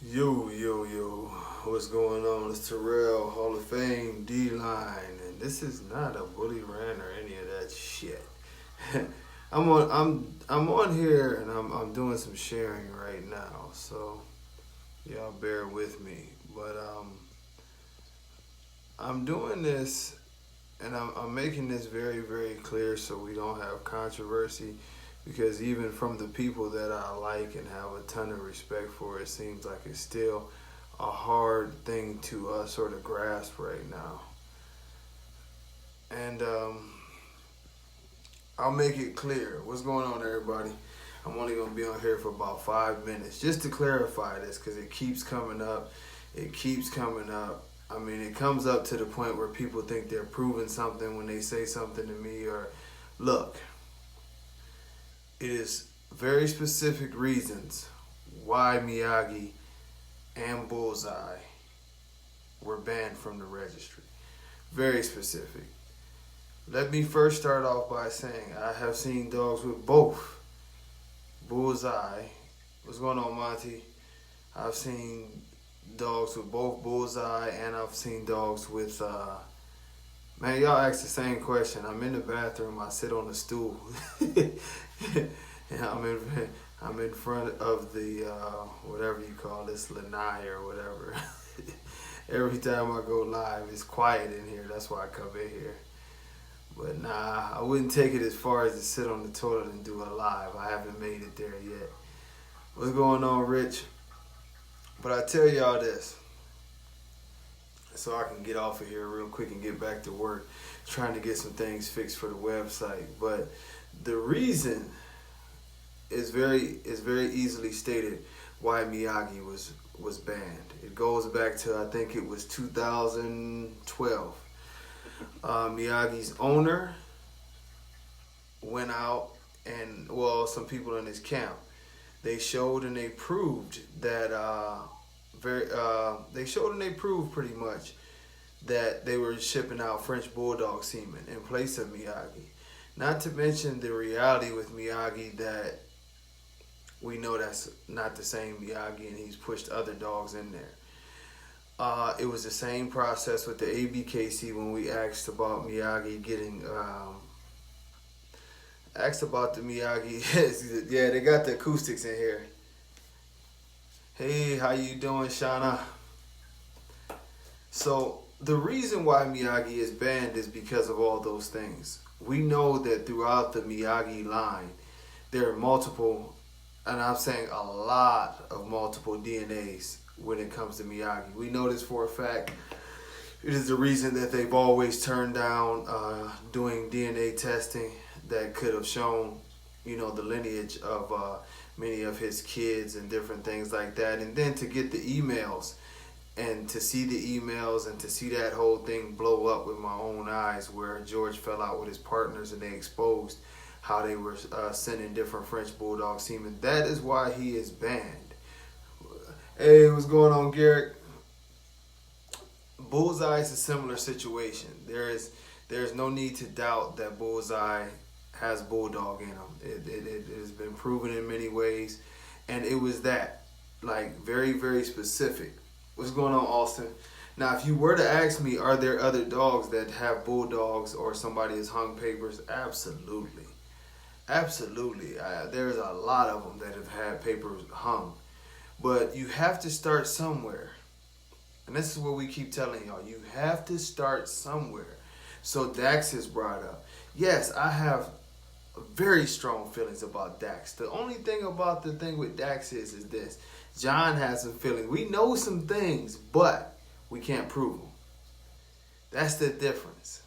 Yo, what's going on? It's Terrell, Hall of Fame, D-Line, and this is not a bully rant or any of that shit. I'm on here and I'm doing some sharing right now, so y'all bear with me. But I'm doing this and I'm making this very clear so we don't have controversy because even from the people that I like and have a ton of respect for, it seems like it's still a hard thing to sort of grasp right now. And I'll make it clear. What's going on, everybody? I'm only going to be on here for about 5 minutes just to clarify this because it keeps coming up. It keeps coming up. I mean, it comes up to the point where people think they're proving something when they say something to me or, look, it is very specific reasons why Miyagi and Bullseye were banned from the registry. Very specific. Let me first start off by saying I have seen dogs with both Bullseye. What's going on, Monty? I've seen dogs with both Bullseye and I've seen dogs with man, y'all ask the same question. I'm in the bathroom, I sit on a stool. And I'm in front of the whatever you call this, lanai or whatever. Every time I go live, it's quiet in here. That's why I come in here. But nah, I wouldn't take it as far as to sit on the toilet and do a live. I haven't made it there yet. What's going on, Rich? But I tell y'all this, so I can get off of here real quick and get back to work, trying to get some things fixed for the website. But the reason is very easily stated why Miyagi was banned. It goes back to, I think it was 2012. Miyagi's owner went out and, well, some people in his camp, they showed and they proved that they showed and they proved pretty much that they were shipping out French Bulldog semen in place of Miyagi. Not to mention the reality with Miyagi that we know that's not the same Miyagi and he's pushed other dogs in there. It was the same process with the ABKC when we asked about Miyagi getting, asked about the Miyagi. Yeah, they got the acoustics in here. Hey, how you doing, Shauna? So the reason why Miyagi is banned is because of all those things. We know that throughout the Miyagi line, there are multiple, and I'm saying a lot of multiple DNAs when it comes to Miyagi. We know this for a fact. It is the reason that they've always turned down doing DNA testing that could have shown, the lineage of many of his kids and different things like that. And then to get the emails and to see the emails and to see that whole thing blow up with my own eyes where George fell out with his partners and they exposed how they were sending different French Bulldog semen. That is why he is banned. Hey, what's going on, Garrett? Bullseye is a similar situation. There's no need to doubt that Bullseye has Bulldog in him. It has been proven in many ways. And it was that, like, very specific. What's going on, Austin? Now, if you were to ask me, are there other dogs that have Bulldogs or somebody has hung papers? Absolutely. Absolutely. There's a lot of them that have had papers hung. But you have to start somewhere. And this is what we keep telling y'all. You have to start somewhere. So Dax is brought up. Yes, I have very strong feelings about Dax. The only thing about the thing with Dax is this. John has some feelings. We know some things, but we can't prove them. That's the difference.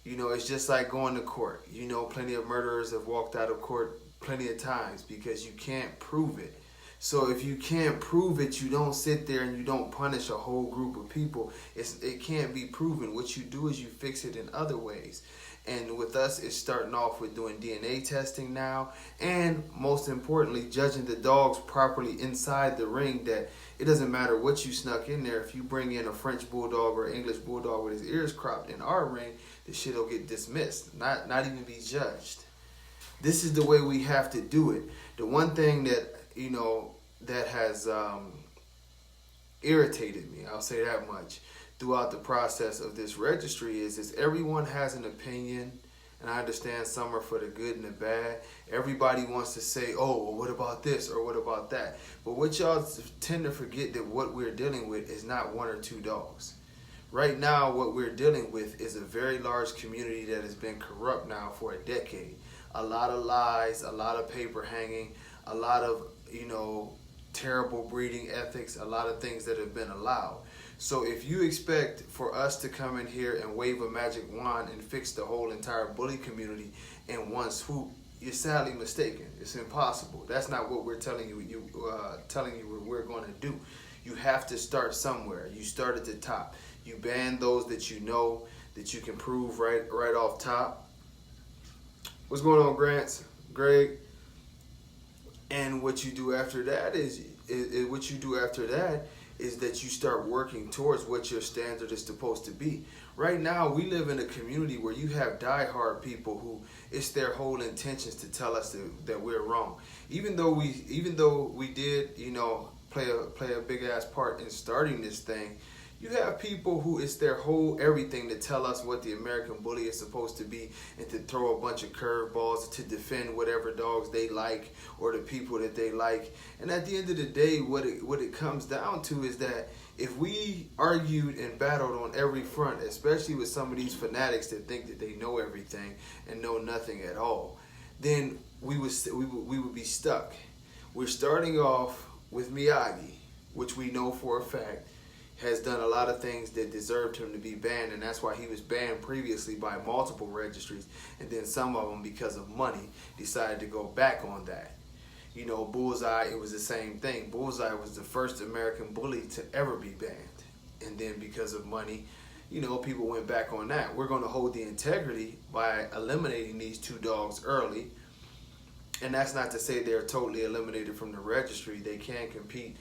It's just like going to court. Plenty of murderers have walked out of court plenty of times because you can't prove it. So if you can't prove it, you don't sit there and you don't punish a whole group of people. It can't be proven. What you do is you fix it in other ways. And with us, it's starting off with doing DNA testing now. And most importantly, judging the dogs properly inside the ring, that it doesn't matter what you snuck in there. If you bring in a French Bulldog or English Bulldog with his ears cropped in our ring, the shit will get dismissed, not even be judged. This is the way we have to do it. The one thing that, that has irritated me, I'll say that much, throughout the process of this registry is everyone has an opinion, and I understand some are for the good and the bad. Everybody wants to say, oh, well, what about this or what about that? But what y'all tend to forget that what we're dealing with is not one or two dogs. Right now, what we're dealing with is a very large community that has been corrupt now for a decade. A lot of lies, a lot of paper hanging, a lot of, terrible breeding ethics, a lot of things that have been allowed. So if you expect for us to come in here and wave a magic wand and fix the whole entire bully community in one swoop, you're sadly mistaken. It's impossible. That's not what we're telling you. Telling you what we're going to do. You have to start somewhere. You start at the top. You ban those that you know that you can prove right off top. What's going on, Grants? Greg? And what you do after that is that you start working towards what your standard is supposed to be. Right now, we live in a community where you have diehard people who it's their whole intentions to tell us that we're wrong. Even though we did, play a big ass part in starting this thing, you have people who it's their whole everything to tell us what the American bully is supposed to be and to throw a bunch of curveballs to defend whatever dogs they like or the people that they like. And at the end of the day, what it comes down to is that if we argued and battled on every front, especially with some of these fanatics that think that they know everything and know nothing at all, then we would be stuck. We're starting off with Miyagi, which we know for a fact has done a lot of things that deserved him to be banned, and that's why he was banned previously by multiple registries, and then some of them, because of money, decided to go back on that. Bullseye, it was the same thing. Bullseye was the first American bully to ever be banned, and then because of money, people went back on that. We're going to hold the integrity by eliminating these two dogs early, and that's not to say they're totally eliminated from the registry. They can compete.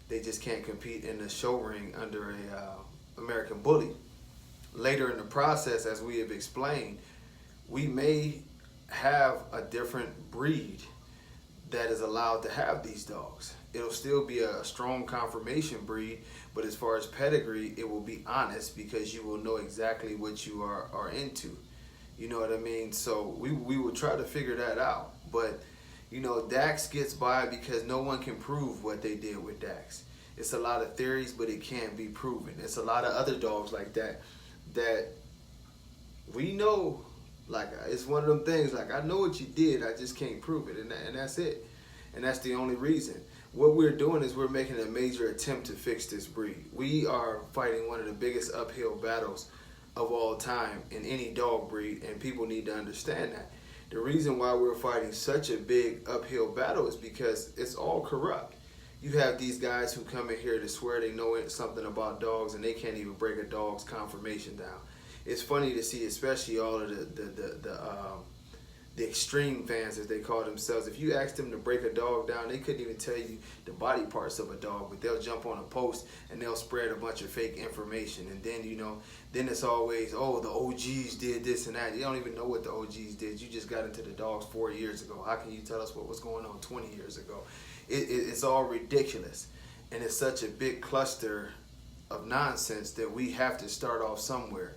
They just can't compete in the show ring under a American bully. Later in the process, as we have explained, we may have a different breed that is allowed to have these dogs. It'll still be a strong confirmation breed, but as far as pedigree, it will be honest because you will know exactly what you are into. You know what I mean? So we will try to figure that out. But Dax gets by because no one can prove what they did with Dax. It's a lot of theories, but it can't be proven. It's a lot of other dogs like that we know. Like, it's one of them things, like, I know what you did, I just can't prove it, and that's it. And that's the only reason. What we're doing is we're making a major attempt to fix this breed. We are fighting one of the biggest uphill battles of all time in any dog breed, and people need to understand that. The reason why we're fighting such a big uphill battle is because it's all corrupt. You have these guys who come in here to swear they know something about dogs, and they can't even break a dog's conformation down. It's funny to see, especially all of the extreme fans, as they call themselves. If you ask them to break a dog down, they couldn't even tell you the body parts of a dog, but they'll jump on a post and they'll spread a bunch of fake information. And then, then it's always, oh, the OGs did this and that. You don't even know what the OGs did. You just got into the dogs 4 years ago. How can you tell us what was going on 20 years ago? It's all ridiculous. And it's such a big cluster of nonsense that we have to start off somewhere.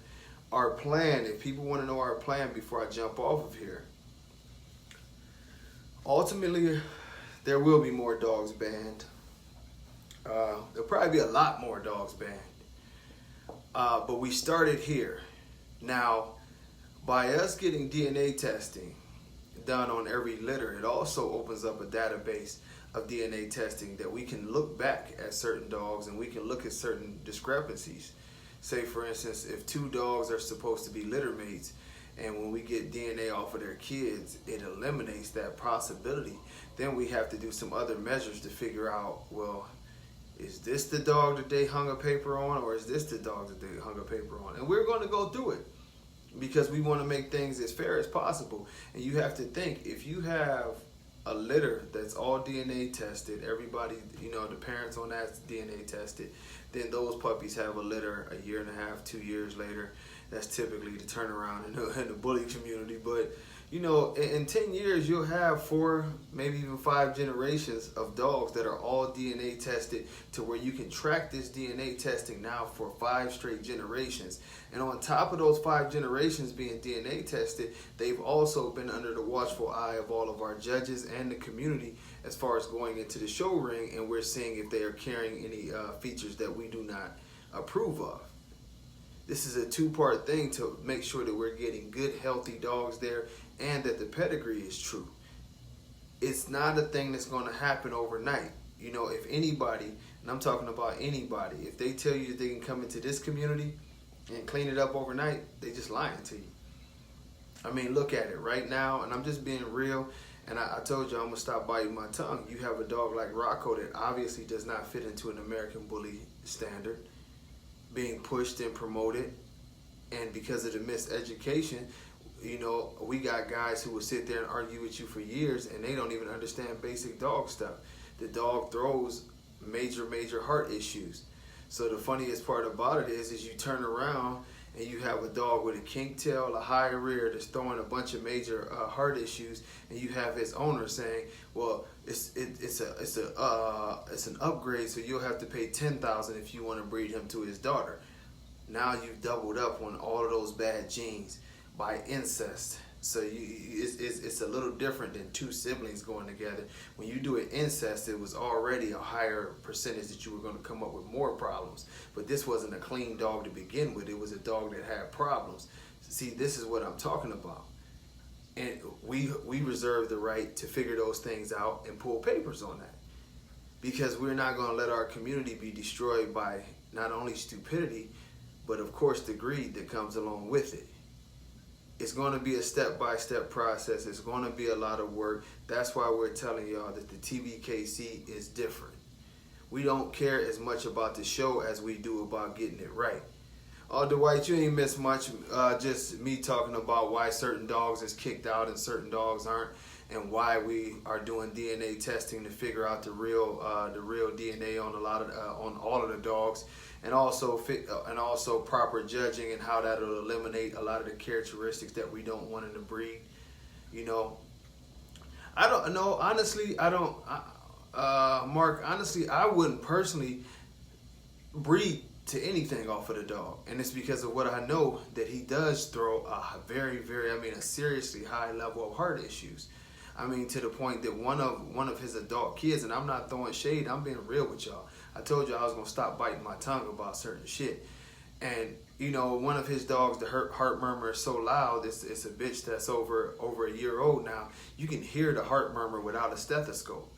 Our plan, if people want to know our plan before I jump off of here, ultimately, there will be more dogs banned. There'll probably be a lot more dogs banned. But we started here. Now, by us getting DNA testing done on every litter, it also opens up a database of DNA testing that we can look back at certain dogs and we can look at certain discrepancies. Say, for instance, if two dogs are supposed to be litter mates, and when we get DNA off of their kids, it eliminates that possibility. Then we have to do some other measures to figure out, well, is this the dog that they hung a paper on, or is this the dog that they hung a paper on? And we're going to go through it because we want to make things as fair as possible. And you have to think, if you have a litter that's all DNA tested, everybody, the parents on that's DNA tested, then those puppies have a litter a year and a half, 2 years later. That's typically the turnaround in the bully community. But, you know, in 10 years, you'll have 4, maybe even 5 generations of dogs that are all DNA tested to where you can track this DNA testing now for 5 straight generations. And on top of those 5 generations being DNA tested, they've also been under the watchful eye of all of our judges and the community as far as going into the show ring, and we're seeing if they are carrying any features that we do not approve of. This is a 2-part thing to make sure that we're getting good, healthy dogs there and that the pedigree is true. It's not a thing that's going to happen overnight. You know, if anybody, and I'm talking about anybody, if they tell you that they can come into this community and clean it up overnight, they just lying to you. I mean, look at it right now, and I'm just being real, and I told you I'm going to stop biting my tongue. You have a dog like Rocco that obviously does not fit into an American Bully standard, being pushed and promoted, and because of the miseducation, you know, we got guys who will sit there and argue with you for years and they don't even understand basic dog stuff. The dog throws major heart issues. So the funniest part about it is you turn around and you have a dog with a kink tail, a high rear that's throwing a bunch of major heart issues, and you have his owner saying, well, it's an upgrade, so you'll have to pay $10,000 if you want to breed him to his daughter. Now you've doubled up on all of those bad genes by incest. So it's a little different than 2 siblings going together. When you do an incest, it was already a higher percentage that you were going to come up with more problems. But this wasn't a clean dog to begin with. It was a dog that had problems. See, this is what I'm talking about. And we reserve the right to figure those things out and pull papers on that. Because we're not going to let our community be destroyed by not only stupidity, but of course the greed that comes along with it. It's going to be a step-by-step process. It's going to be a lot of work. That's why we're telling y'all that the TBKC is different. We don't care as much about the show as we do about getting it right. Oh, Dwight, you ain't missed much. Just me talking about why certain dogs is kicked out and certain dogs aren't, and why we are doing DNA testing to figure out the real DNA on on all of the dogs. And also proper judging and how that'll eliminate a lot of the characteristics that we don't want in the breed. You know, I don't know. Honestly, Mark, honestly, I wouldn't personally breed to anything off of the dog. And it's because of what I know, that he does throw a a seriously high level of heart issues. I mean, to the point that one of his adult kids, and I'm not throwing shade, I'm being real with y'all. I told you I was going to stop biting my tongue about certain shit. And, you know, one of his dogs, the heart murmur is so loud, it's a bitch that's over a year old now. You can hear the heart murmur without a stethoscope.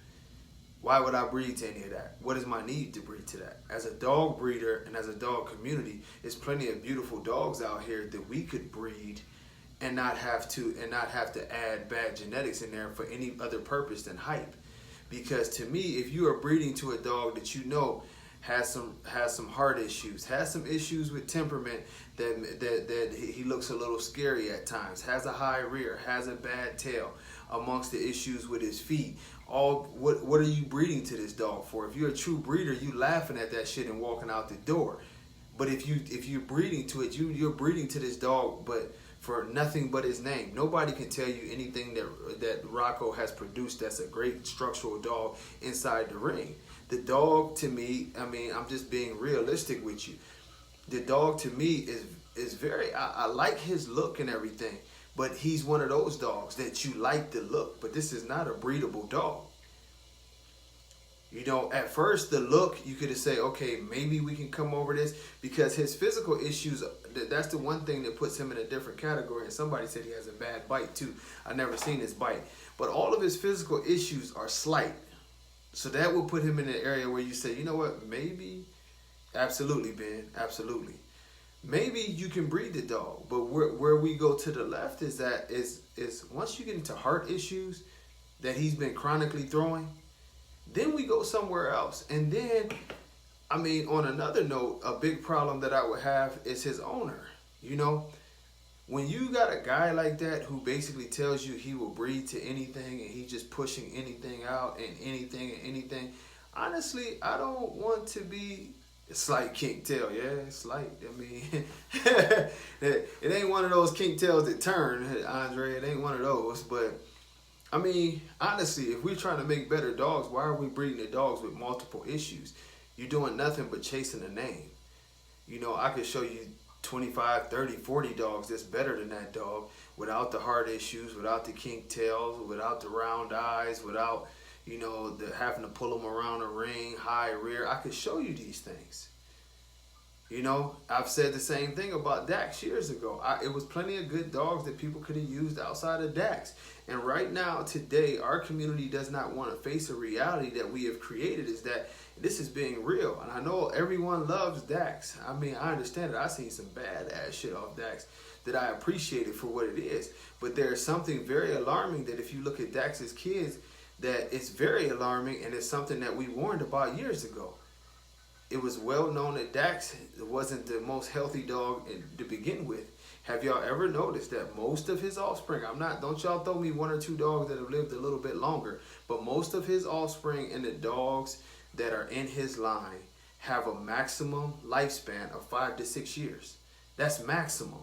Why would I breed to any of that? What is my need to breed to that? As a dog breeder and as a dog community, there's plenty of beautiful dogs out here that we could breed and not have to add bad genetics in there for any other purpose than hype. Because to me, if you are breeding to a dog that you know has some heart issues, has some issues with temperament, that he looks a little scary at times, has a high rear, has a bad tail, amongst the issues with his feet, what are you breeding to this dog for? If you're a true breeder, you laughing at that shit and walking out the door. But if you're breeding to it, you're breeding to this dog, but for nothing but his name. Nobody can tell you anything that Rocco has produced that's a great structural dog inside the ring. The dog, to me, I mean, I'm just being realistic with you. The dog, to me, is very, I like his look and everything, but he's one of those dogs that you like the look, but this is not a breedable dog. You know, at first, the look, you could say, okay, maybe we can come over this, because his physical issues, that's the one thing that puts him in a different category. And somebody said he has a bad bite, too. I've never seen his bite. But all of his physical issues are slight. So that will put him in an area where you say, you know what, maybe, absolutely, Ben, absolutely. Maybe you can breed the dog. But where we go to the left is once you get into heart issues that he's been chronically throwing, then we go somewhere else. And then, I mean, on another note, a big problem that I would have is his owner. You know, when you got a guy like that who basically tells you he will breed to anything and he's just pushing anything out and anything, honestly, I don't want to be It's slight kink tail, yeah, it's slight. I mean, it ain't one of those kink tails that turn, Andre. It ain't one of those. But I mean, honestly, if we're trying to make better dogs, why are we breeding the dogs with multiple issues? You're doing nothing but chasing a name. You know, I could show you 25, 30, 40 dogs that's better than that dog without the heart issues, without the kink tails, without the round eyes, without, you know, the having to pull them around a ring, high rear. I could show you these things. You know, I've said the same thing about Dax years ago. It was plenty of good dogs that people could have used outside of Dax. And right now, today, our community does not want to face a reality that we have created, is that this is being real. And I know everyone loves Dax. I mean, I understand it. I've seen some badass shit off Dax that I appreciate it for what it is. But there is something very alarming that if you look at Dax's kids, that it's very alarming, and it's something that we warned about years ago. It was well known that Dax wasn't the most healthy dog to begin with. Have y'all ever noticed that most of his offspring, don't y'all throw me one or two dogs that have lived a little bit longer, but most of his offspring and the dogs that are in his line have a maximum lifespan of 5 to 6 years. That's maximum.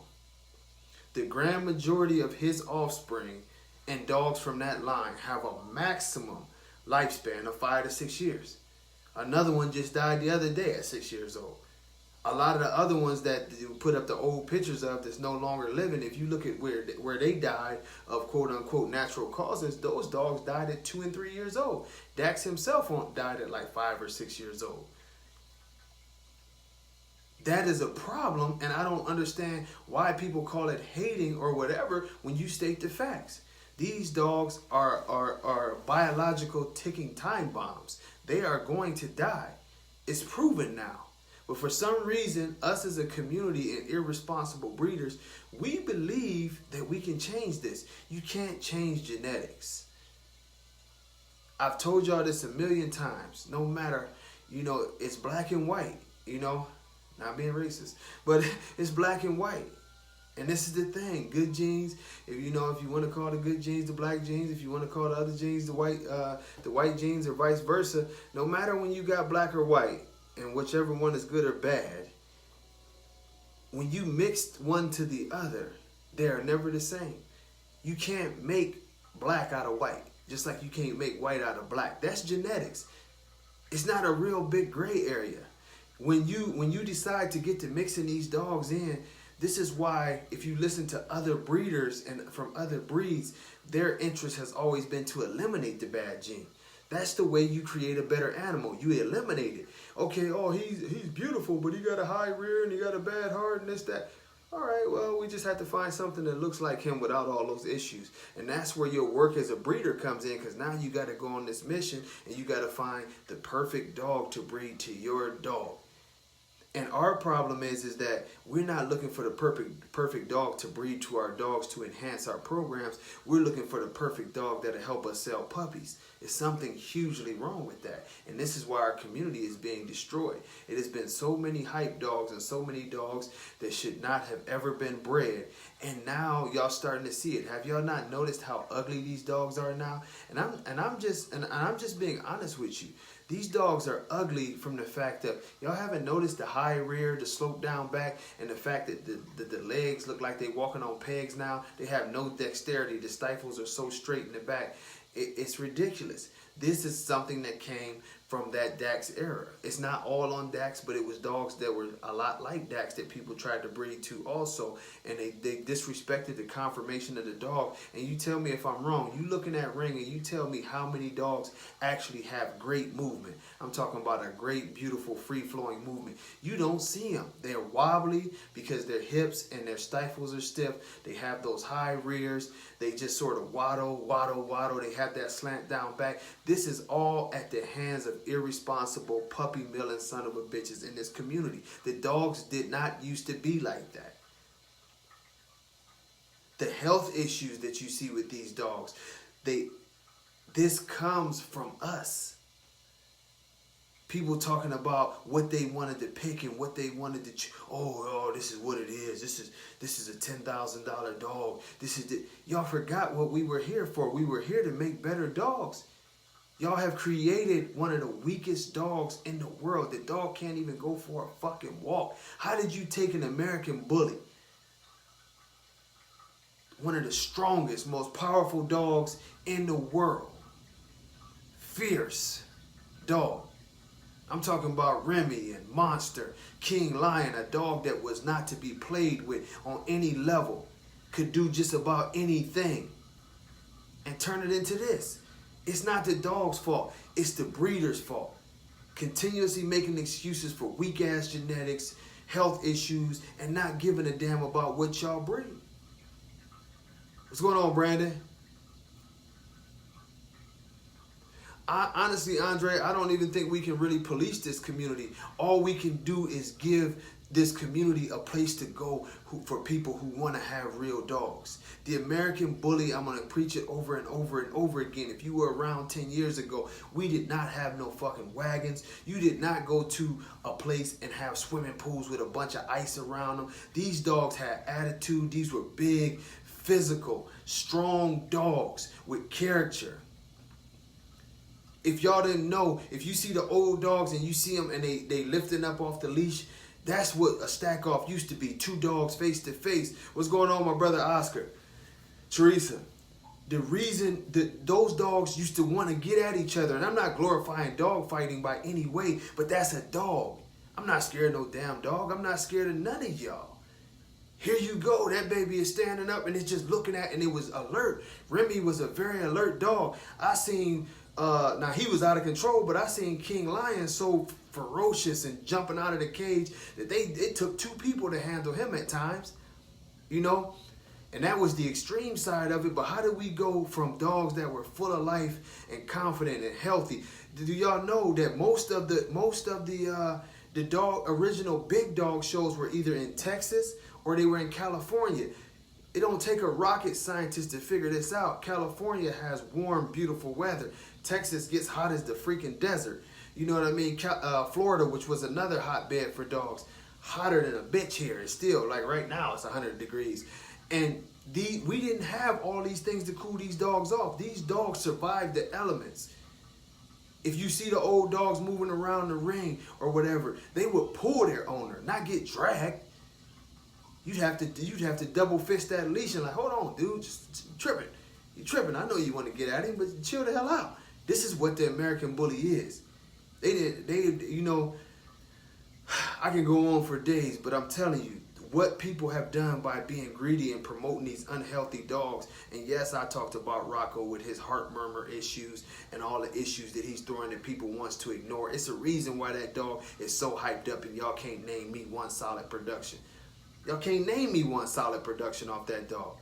The grand majority of his offspring and dogs from that line have a maximum lifespan of 5 to 6 years. Another one just died the other day at 6 years old. A lot of the other ones that you put up the old pictures of that's no longer living, if you look at where they died of quote-unquote natural causes, those dogs died at 2 and 3 years old. Dax himself died at like 5 or 6 years old. That is a problem, and I don't understand why people call it hating or whatever when you state the facts. These dogs are biological ticking time bombs. They are going to die. It's proven now. But for some reason, us as a community and irresponsible breeders, we believe that we can change this. You can't change genetics. I've told y'all this a million times. No matter, you know, it's black and white, you know, not being racist, but it's black and white. And this is the thing, good genes, if you want to call the good genes the black genes, if you want to call the other genes the white genes, or vice versa, no matter when you got black or white, and whichever one is good or bad, when you mix one to the other, they are never the same. You can't make black out of white, just like you can't make white out of black. That's genetics. It's not a real big gray area. When you decide to get to mixing these dogs in, this is why, if you listen to other breeders and from other breeds, their interest has always been to eliminate the bad gene. That's the way you create a better animal. You eliminate it. Okay, he's beautiful, but he got a high rear and he got a bad heart and this, that. All right, well, we just have to find something that looks like him without all those issues. And that's where your work as a breeder comes in, because now you got to go on this mission and you got to find the perfect dog to breed to your dog. And our problem is that we're not looking for the perfect dog to breed to our dogs to enhance our programs. We're looking for the perfect dog that'll help us sell puppies. There's something hugely wrong with that. And this is why our community is being destroyed. It has been so many hype dogs and so many dogs that should not have ever been bred. And now y'all starting to see it. Have y'all not noticed how ugly these dogs are now? And I'm just being honest with you. These dogs are ugly from the fact that y'all haven't noticed the high rear, the slope down back, and the fact that the legs look like they're walking on pegs now. They have no dexterity. The stifles are so straight in the back. It's ridiculous. This is something that came from that Dax era. It's not all on Dax, but it was dogs that were a lot like Dax that people tried to breed to also, and they disrespected the conformation of the dog. And you tell me if I'm wrong. You look in that ring and you tell me how many dogs actually have great movement. I'm talking about a great, beautiful, free-flowing movement. You don't see them. They're wobbly because their hips and their stifles are stiff. They have those high rears. They just sort of waddle. They have that slant down back. This is all at the hands of irresponsible puppy milling son of a bitches in this community. The dogs did not used to be like that. The health issues that you see with these dogs, this comes from us. People talking about what they wanted to pick and what they wanted to this is what it is. This is a $10,000 dog. Y'all forgot what we were here for. We were here to make better dogs. Y'all have created one of the weakest dogs in the world. The dog can't even go for a fucking walk. How did you take an American bully, one of the strongest, most powerful dogs in the world, fierce dog? I'm talking about Remy and Monster, King Lion, a dog that was not to be played with on any level, could do just about anything, and turn it into this. It's not the dog's fault. It's the breeder's fault. Continuously making excuses for weak-ass genetics, health issues, and not giving a damn about what y'all breed. What's going on, Brandon? Honestly, Andre, I don't even think we can really police this community. All we can do is give this community a place to go for people who want to have real dogs. The American bully, I'm going to preach it over and over and over again. If you were around 10 years ago, we did not have no fucking wagons. You did not go to a place and have swimming pools with a bunch of ice around them. These dogs had attitude. These were big, physical, strong dogs with character. If y'all didn't know, if you see the old dogs and you see them and they lifting up off the leash, that's what a stack off used to be. Two dogs face to face. What's going on, my brother Oscar? Teresa, the reason that those dogs used to want to get at each other, and I'm not glorifying dog fighting by any way, but that's a dog. I'm not scared of no damn dog. I'm not scared of none of y'all. Here you go. That baby is standing up and it's just looking at, and it was alert. Remy was a very alert dog. I seen, now he was out of control, but I seen King Lion so ferocious and jumping out of the cage that it took two people to handle him at times, you know? And that was the extreme side of it. But how did we go from dogs that were full of life and confident and healthy? Do y'all know that most of the original big dog shows were either in Texas or they were in California? It don't take a rocket scientist to figure this out. California has warm, beautiful weather. Texas gets hot as the freaking desert. You know what I mean? Florida, which was another hotbed for dogs, hotter than a bitch here. It's still, like right now, it's 100 degrees. And we didn't have all these things to cool these dogs off. These dogs survived the elements. If you see the old dogs moving around the ring or whatever, they would pull their owner, not get dragged. You'd have to double fist that leash and like, hold on, dude, just tripping. You tripping. I know you want to get at him, but chill the hell out. This is what the American bully is. You know, I can go on for days, but I'm telling you, what people have done by being greedy and promoting these unhealthy dogs. And yes, I talked about Rocco with his heart murmur issues and all the issues that he's throwing that people wants to ignore. It's a reason why that dog is so hyped up and y'all can't name me one solid production. Y'all can't name me one solid production off that dog.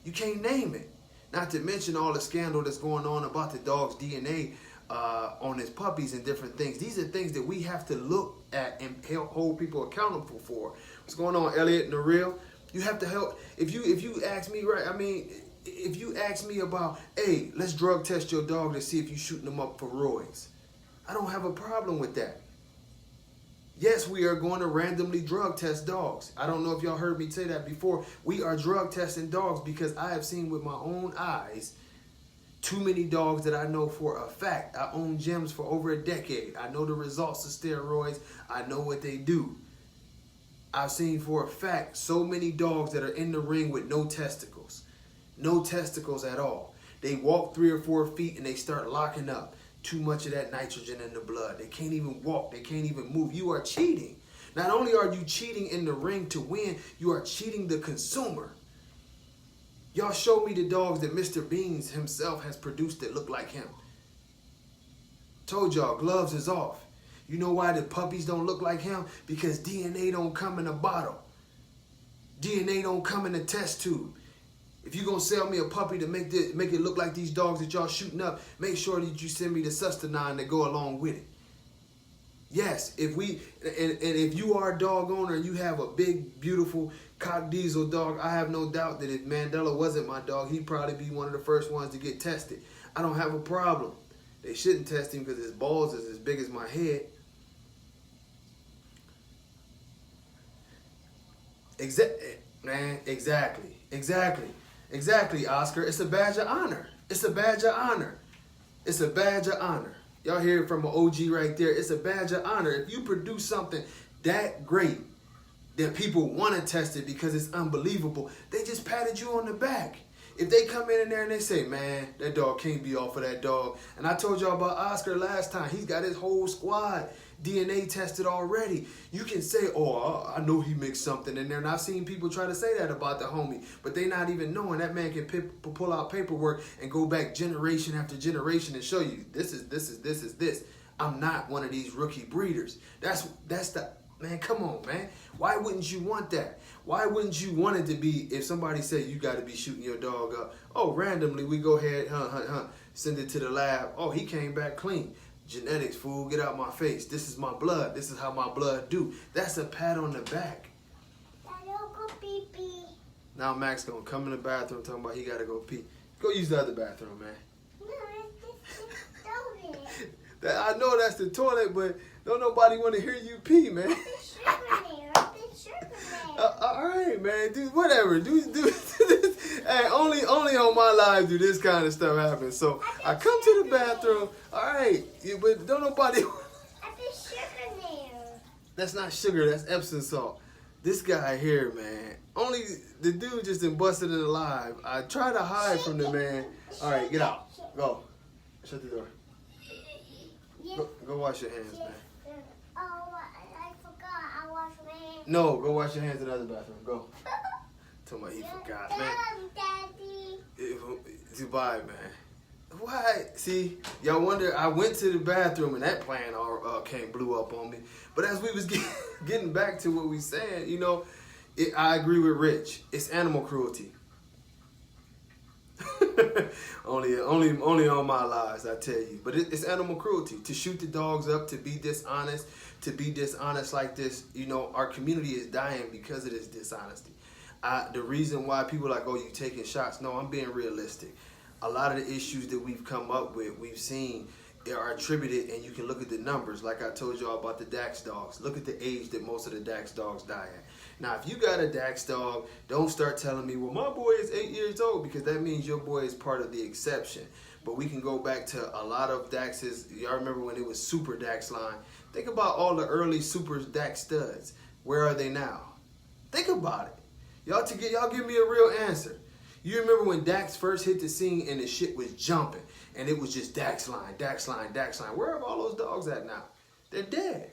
You can't name it. Not to mention all the scandal that's going on about the dog's DNA on his puppies and different things. These are things that we have to look at and hold people accountable for. What's going on, Elliot and the real? You have to help. If you ask me, right, I mean, if you ask me about, hey, let's drug test your dog to see if you're shooting them up for roids, I don't have a problem with that. Yes, we are going to randomly drug test dogs. I don't know if y'all heard me say that before. We are drug testing dogs because I have seen with my own eyes too many dogs that I know for a fact. I own gyms for over a decade. I know the results of steroids. I know what they do. I've seen for a fact so many dogs that are in the ring with no testicles. No testicles at all. They walk 3 or 4 feet and they start locking up. Too much of that nitrogen in the blood. They can't even walk. They can't even move. You are cheating. Not only are you cheating in the ring to win, you are cheating the consumer. Y'all show me the dogs that Mr. Beans himself has produced that look like him. Told y'all, gloves is off. You know why the puppies don't look like him? Because DNA don't come in a bottle. DNA don't come in a test tube. If you're going to sell me a puppy to make it look like these dogs that y'all shooting up, make sure that you send me the sustenance that go along with it. Yes, if you are a dog owner and you have a big, beautiful cock diesel dog, I have no doubt that if Mandela wasn't my dog, he'd probably be one of the first ones to get tested. I don't have a problem. They shouldn't test him because his balls is as big as my head. Exactly, Oscar. It's a badge of honor. It's a badge of honor. It's a badge of honor. Y'all hear it from an OG right there. It's a badge of honor. If you produce something that great, then people want to test it because it's unbelievable. They just patted you on the back. If they come in there and they say, man, that dog can't be off of that dog. And I told y'all about Oscar last time. He's got his whole squad DNA tested already. You can say, oh, I know he mixed something in there. And I've seen people try to say that about the homie. But they not even knowing that man can pull out paperwork and go back generation after generation and show you, this is. I'm not one of these rookie breeders. That's the, man, come on, man. Why wouldn't you want that? Why wouldn't you want it to be, if somebody said you got to be shooting your dog up, oh, randomly we go ahead, send it to the lab. Oh, he came back clean. Genetics, fool, get out my face. This is my blood. This is how my blood do. That's a pat on the back. Now Max gonna come in the bathroom talking about he gotta go pee. Go use the other bathroom, man. I know that's the toilet, but don't nobody want to hear you pee, man. All right, man. Do whatever. Do hey, only on my live do this kind of stuff happen. So I come to the bathroom. All right, but don't nobody. That's not sugar. That's Epsom salt. This guy here, man. Only the dude just done busted it alive. I try to hide from the man. All right, get out. Go. Shut the door. Go wash your hands, man. Oh, I forgot. I washed my hands. No, go wash your hands in the other bathroom. Go. Tell me he forgot, man. Daddy. Goodbye, man. Why? See, y'all wonder, I went to the bathroom and that plan blew up on me. But as we was getting back to what we saying, you know, I agree with Rich. It's animal cruelty. only on my lives, I tell you. But it's animal cruelty to shoot the dogs up, to be dishonest like this. You know, our community is dying because of this dishonesty. The reason why people are like, oh, you taking shots? No, I'm being realistic. A lot of the issues that we've come up with, we've seen, are attributed, and you can look at the numbers. Like I told y'all about the Dax dogs. Look at the age that most of the Dax dogs die at. Now, if you got a Dax dog, don't start telling me, well, my boy is 8 years old, because that means your boy is part of the exception. But we can go back to a lot of Daxes. Y'all remember when it was Super Dax line? Think about all the early Super Dax studs. Where are they now? Think about it. Y'all give me a real answer. You remember when Dax first hit the scene and the shit was jumping, and it was just Dax line, Dax line, Dax line. Where are all those dogs at now? They're dead.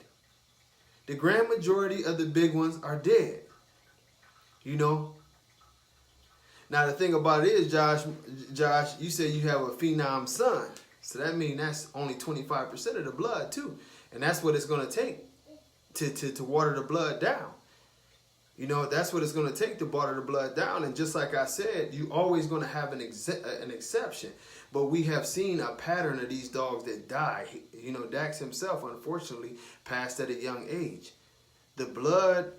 The grand majority of the big ones are dead. You know? Now the thing about it is, Josh, you said you have a phenom son. So that means that's only 25% of the blood too. And that's what it's going to take to water the blood down. You know, that's what it's going to take to water the blood down. And just like I said, you always going to have an exception. But we have seen a pattern of these dogs that die. You know, Dax himself, unfortunately, passed at a young age. The blood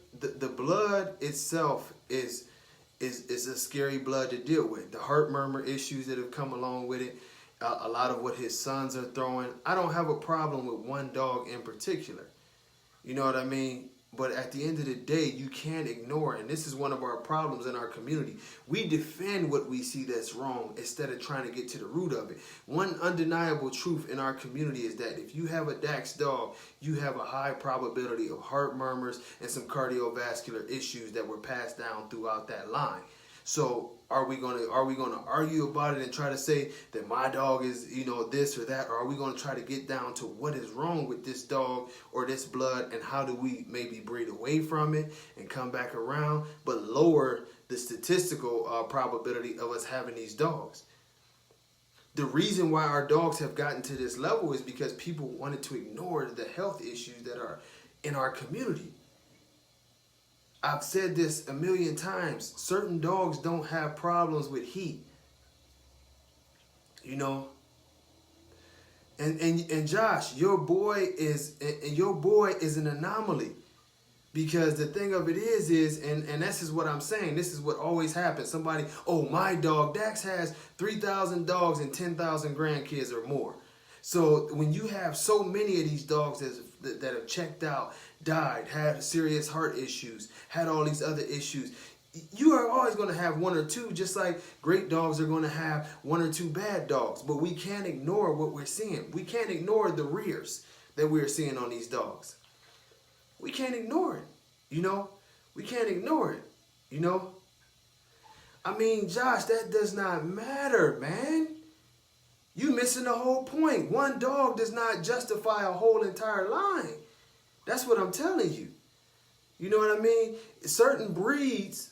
itself is a scary blood to deal with. The heart murmur issues that have come along with it, a lot of what his sons are throwing. I don't have a problem with one dog in particular. You know what I mean? But at the end of the day, you can't ignore, and this is one of our problems in our community. We defend what we see that's wrong instead of trying to get to the root of it. One undeniable truth in our community is that if you have a Dax dog, you have a high probability of heart murmurs and some cardiovascular issues that were passed down throughout that line. So are we gonna argue about it and try to say that my dog is, you know, this or that, or are we gonna try to get down to what is wrong with this dog or this blood, and how do we maybe breed away from it and come back around, but lower the statistical probability of us having these dogs? The reason why our dogs have gotten to this level is because people wanted to ignore the health issues that are in our community. I've said this a million times. Certain dogs don't have problems with heat. You know? And Josh, your boy is an anomaly. Because the thing of it is, and this is what I'm saying, this is what always happens. Somebody, oh, my dog, Dax has 3,000 dogs and 10,000 grandkids or more. So when you have so many of these dogs that have checked out, died, had serious heart issues, had all these other issues, You are always going to have one or two, just like great dogs are going to have one or two bad dogs. But we can't ignore what we're seeing. We can't ignore the rears that we're seeing on these dogs. We can't ignore it, you know. We can't ignore it, you know. I mean, Josh, that does not matter, man. You missing the whole point. One dog does not justify a whole entire line. That's what I'm telling you. You know what I mean? Certain breedings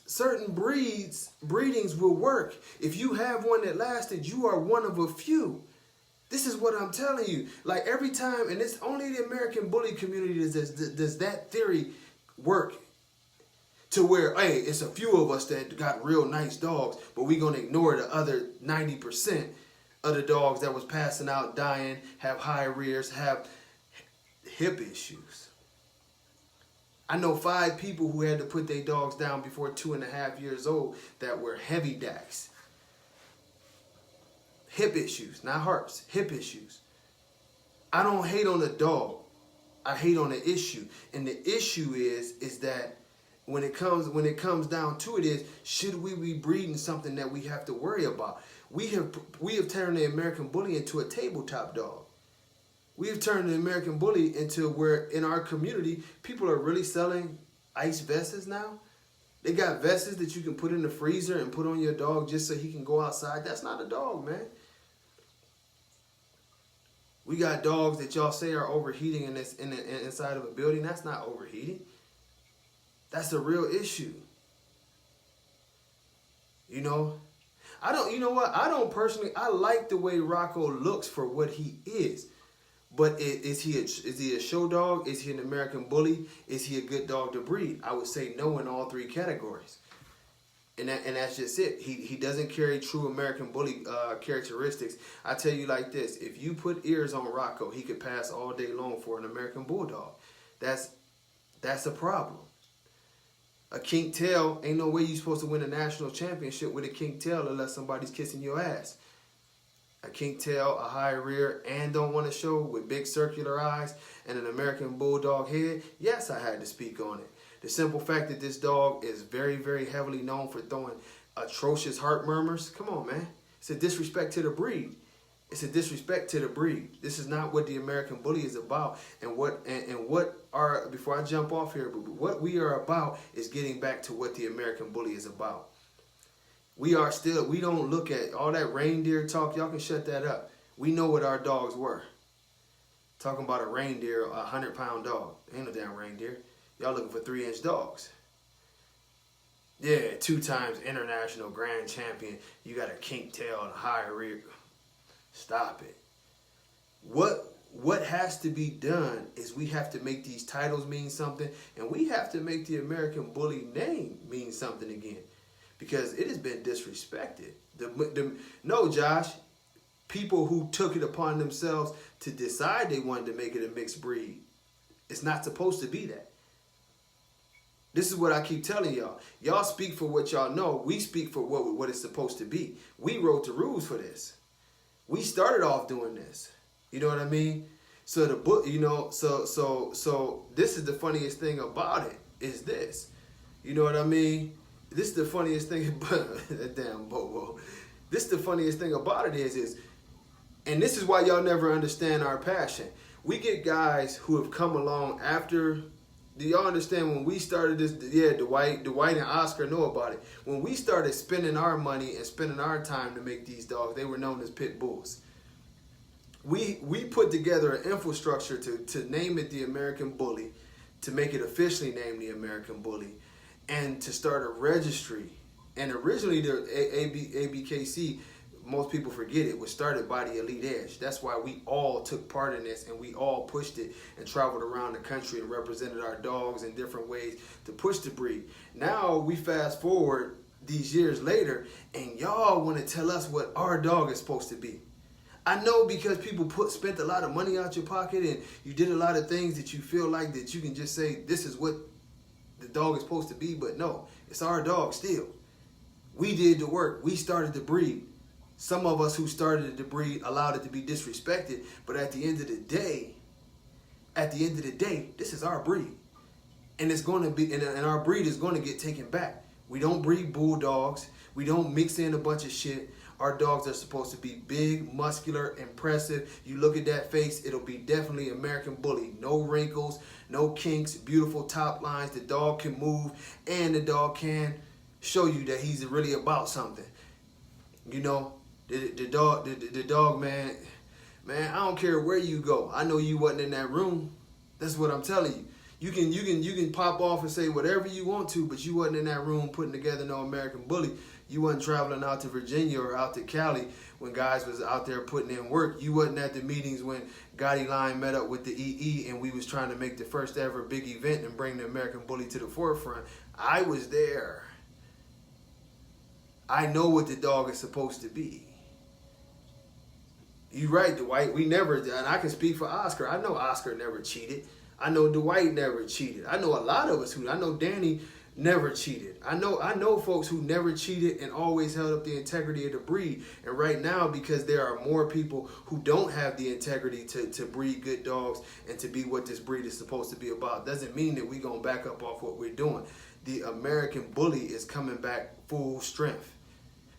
will work. If you have one that lasted, you are one of a few. This is what I'm telling you. Like every time, and it's only the American bully community does that theory work. To where, hey, it's a few of us that got real nice dogs, but we're going to ignore the other 90% of the dogs that was passing out, dying, have high rears, have hip issues. I know 5 people who had to put their dogs down before 2.5 years old that were heavy dacks. Hip issues, not hearts, hip issues. I don't hate on the dog. I hate on the issue. And the issue is that when it comes down to it is, should we be breeding something that we have to worry about? We have turned the American Bully into a tabletop dog. We have turned the American Bully into where in our community, people are really selling ice vests now. They got vests that you can put in the freezer and put on your dog just so he can go outside. That's not a dog, man. We got dogs that y'all say are overheating inside of a building. That's not overheating. That's a real issue. You know? You know what? I like the way Rocco looks for what he is. But is he a show dog? Is he an American Bully? Is he a good dog to breed? I would say no in all 3 categories. And that's just it. He doesn't carry true American Bully characteristics. I tell you like this. If you put ears on Rocco, he could pass all day long for an American Bulldog. That's a problem. A kink tail, ain't no way you're supposed to win a national championship with a kink tail unless somebody's kissing your ass. A kink tail, a high rear, and don't want to show with big circular eyes and an American Bulldog head, yes, I had to speak on it. The simple fact that this dog is very, very heavily known for throwing atrocious heart murmurs, come on, man. It's a disrespect to the breed. It's a disrespect to the breed. This is not what the American Bully is about. And before I jump off here, but what we are about is getting back to what the American Bully is about. We don't look at all that reindeer talk. Y'all can shut that up. We know what our dogs were. Talking about a reindeer, a 100-pound dog. Ain't no damn reindeer. Y'all looking for 3-inch dogs. Yeah, 2 times international grand champion. You got a kink tail and a high rear. Stop it. What has to be done is we have to make these titles mean something, and we have to make the American Bully name mean something again. Because it has been disrespected. No, Josh, people who took it upon themselves to decide they wanted to make it a mixed breed, it's not supposed to be that. This is what I keep telling y'all. Y'all speak for what y'all know. We speak for what it's supposed to be. We wrote the rules for this. We started off doing this. You know what I mean? So the book, you know, so this is the funniest thing about it is this. You know what I mean? This is the funniest thing about that damn Bobo. This is the funniest thing about it is, and this is why y'all never understand our passion. We get guys who have come along after. Do y'all understand when we started this? Yeah, Dwight and Oscar know about it. When we started spending our money and spending our time to make these dogs, they were known as pit bulls. We put together an infrastructure to name it the American Bully, to make it officially named the American Bully, and to start a registry. And originally the ABKC, most people forget it, was started by the Elite Edge. That's why we all took part in this and we all pushed it and traveled around the country and represented our dogs in different ways to push the breed. Now we fast forward these years later and y'all want to tell us what our dog is supposed to be. I know because people spent a lot of money out your pocket and you did a lot of things that you feel like that you can just say this is what the dog is supposed to be, but no, it's our dog still. We did the work. We started the breed. Some of us who started the breed allowed it to be disrespected, but at the end of the day, this is our breed. And it's going to be, and our breed is going to get taken back. We don't breed bulldogs. We don't mix in a bunch of shit. Our dogs are supposed to be big, muscular, impressive. You look at that face, it'll be definitely American Bully. No wrinkles, no kinks, beautiful top lines. The dog can move, and the dog can show you that he's really about something. You know, the dog, man, I don't care where you go. I know you wasn't in that room. That's what I'm telling you. You can pop off and say whatever you want to, but you wasn't in that room putting together no American Bully. You wasn't traveling out to Virginia or out to Cali when guys was out there putting in work. You wasn't at the meetings when Gotti Line met up with the EE and we was trying to make the first ever big event and bring the American Bully to the forefront. I was there. I know what the dog is supposed to be. You right, Dwight. We never, and I can speak for Oscar. I know Oscar never cheated. I know Dwight never cheated. I know a lot of us I know Danny never cheated. I know folks who never cheated and always held up the integrity of the breed. And right now, because there are more people who don't have the integrity to breed good dogs and to be what this breed is supposed to be about, doesn't mean that we're going to back up off what we're doing. The American Bully is coming back full strength.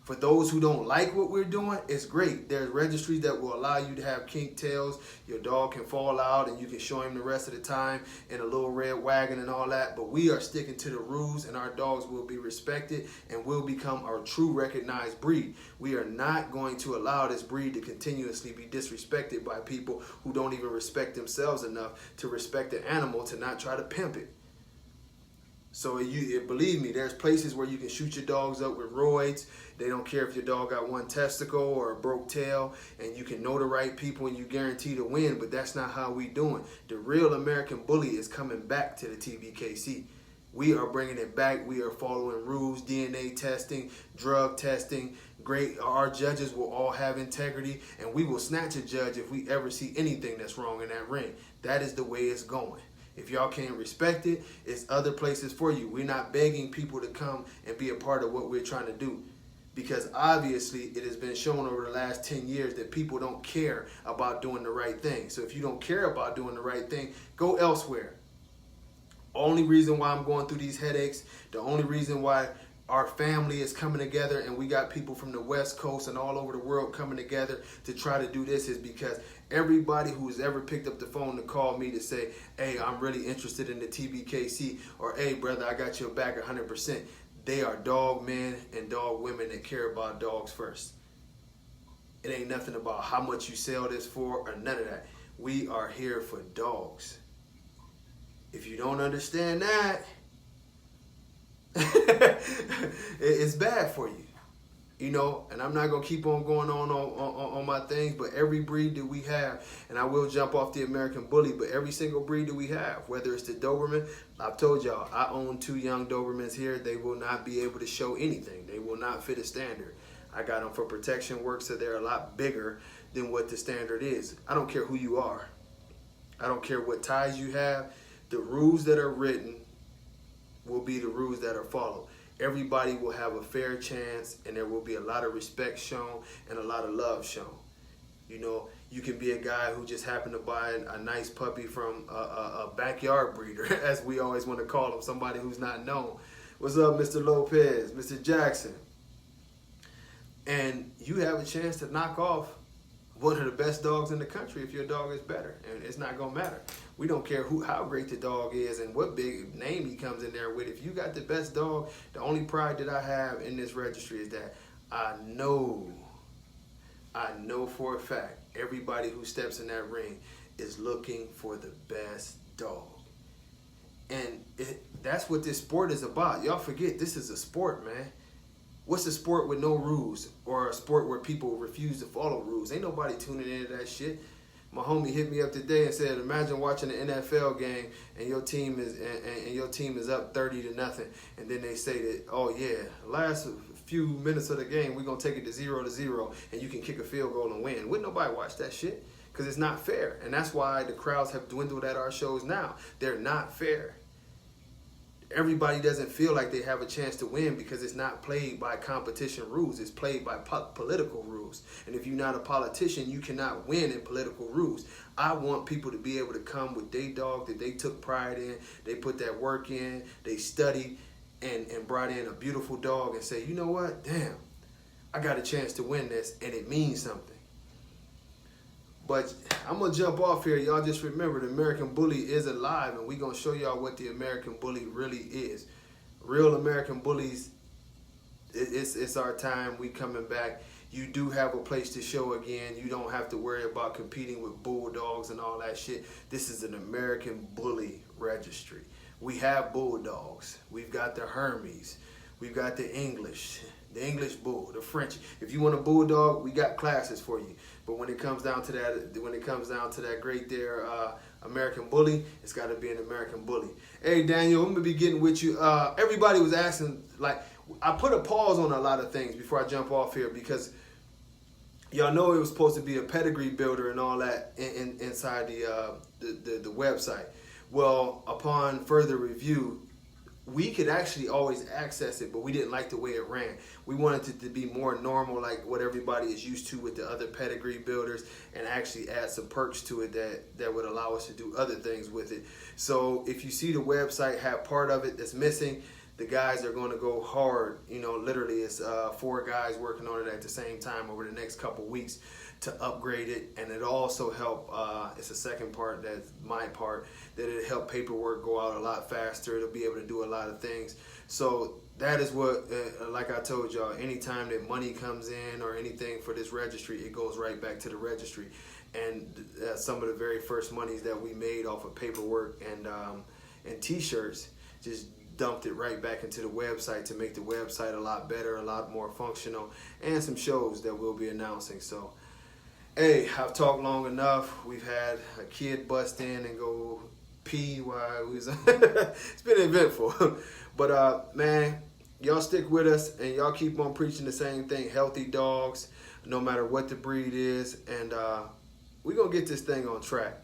For those who don't like what we're doing, it's great. There's registries that will allow you to have kink tails. Your dog can fall out and you can show him the rest of the time in a little red wagon and all that. But we are sticking to the rules, and our dogs will be respected and will become our true recognized breed. We are not going to allow this breed to continuously be disrespected by people who don't even respect themselves enough to respect the animal, to not try to pimp it. So believe me, there's places where you can shoot your dogs up with roids. They don't care if your dog got one testicle or a broke tail, and you can know the right people and you guarantee to win, but that's not how we doing. The real American Bully is coming back to the TBKC. We are bringing it back. We are following rules, DNA testing, drug testing. Great. Our judges will all have integrity, and we will snatch a judge if we ever see anything that's wrong in that ring. That is the way it's going. If y'all can't respect it, it's other places for you. We're not begging people to come and be a part of what we're trying to do, because obviously it has been shown over the last 10 years that people don't care about doing the right thing. So if you don't care about doing the right thing, go elsewhere. Only reason why I'm going through these headaches, the only reason why our family is coming together and we got people from the West Coast and all over the world coming together to try to do this is because everybody who's ever picked up the phone to call me to say, hey, I'm really interested in the TBKC, or hey, brother, I got your back 100%. They are dog men and dog women that care about dogs first. It ain't nothing about how much you sell this for or none of that. We are here for dogs. If you don't understand that, it's bad for you. You know, and I'm not going to keep on going on my things, but every breed that we have, and I will jump off the American Bully, but every single breed that we have, whether it's the Doberman, I've told y'all, I own 2 young Dobermans here. They will not be able to show anything. They will not fit a standard. I got them for protection work, so they're a lot bigger than what the standard is. I don't care who you are. I don't care what ties you have. The rules that are written will be the rules that are followed. Everybody will have a fair chance, and there will be a lot of respect shown and a lot of love shown. You know, you can be a guy who just happened to buy a nice puppy from a backyard breeder, as we always want to call him, somebody who's not known. What's up, Mr. Lopez, Mr. Jackson? And you have a chance to knock off one of the best dogs in the country if your dog is better, and it's not gonna matter. We don't care how great the dog is and what big name he comes in there with. If you got the best dog, the only pride that I have in this registry is that I know for a fact everybody who steps in that ring is looking for the best dog. And that's what this sport is about. Y'all forget, this is a sport, man. What's a sport with no rules, or a sport where people refuse to follow rules? Ain't nobody tuning into that shit. My homie hit me up today and said, imagine watching an NFL game and your team is up 30-0, and then they say that, oh yeah, last few minutes of the game we're gonna take it to 0-0, and you can kick a field goal and win. Wouldn't nobody watch that shit? Because it's not fair, and that's why the crowds have dwindled at our shows now. They're not fair. Everybody doesn't feel like they have a chance to win because it's not played by competition rules. It's played by political rules. And if you're not a politician, you cannot win in political rules. I want people to be able to come with their dog that they took pride in. They put that work in. They studied and brought in a beautiful dog and say, you know what, damn, I got a chance to win this and it means something. But I'm going to jump off here. Y'all just remember the American Bully is alive, and we're going to show y'all what the American Bully really is. Real American Bullies, it's our time. We coming back. You do have a place to show again. You don't have to worry about competing with bulldogs and all that shit. This is an American Bully registry. We have bulldogs. We've got the Hermes. We've got the English bull, the French. If you want a bulldog, we got classes for you. But when it comes down to that great there American Bully, it's got to be an American Bully. Hey Daniel, I'm gonna be getting with you. Everybody was asking, like, I put a pause on a lot of things before I jump off here because y'all know it was supposed to be a pedigree builder and all that inside the website. Well, upon further review, we could actually always access it, but we didn't like the way it ran. We wanted it to be more normal, like what everybody is used to with the other pedigree builders, and actually add some perks to it that would allow us to do other things with it. So if you see the website have part of it that's missing, the guys are going to go hard. You know, literally it's 4 guys working on it at the same time over the next couple weeks to upgrade it. And it also help, it's a second part, that's my part, that it'll help paperwork go out a lot faster. It'll be able to do a lot of things. So that is what, like I told y'all, anytime that money comes in or anything for this registry, it goes right back to the registry. And some of the very first monies that we made off of paperwork and t-shirts, just dumped it right back into the website to make the website a lot better, a lot more functional, and some shows that we'll be announcing. So, hey, I've talked long enough. We've had a kid bust in and go pee while we was it's been eventful. But man, y'all stick with us and y'all keep on preaching the same thing. Healthy dogs, no matter what the breed is, and we're gonna get this thing on track.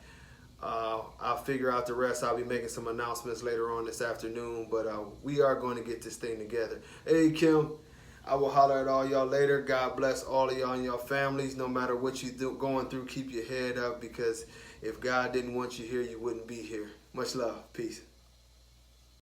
I'll figure out the rest. I'll be making some announcements later on this afternoon, but we are going to get this thing together. Hey, Kim, I will holler at all y'all later. God bless all of y'all and your families. No matter what you're going through, keep your head up, because if God didn't want you here, you wouldn't be here. Much love. Peace.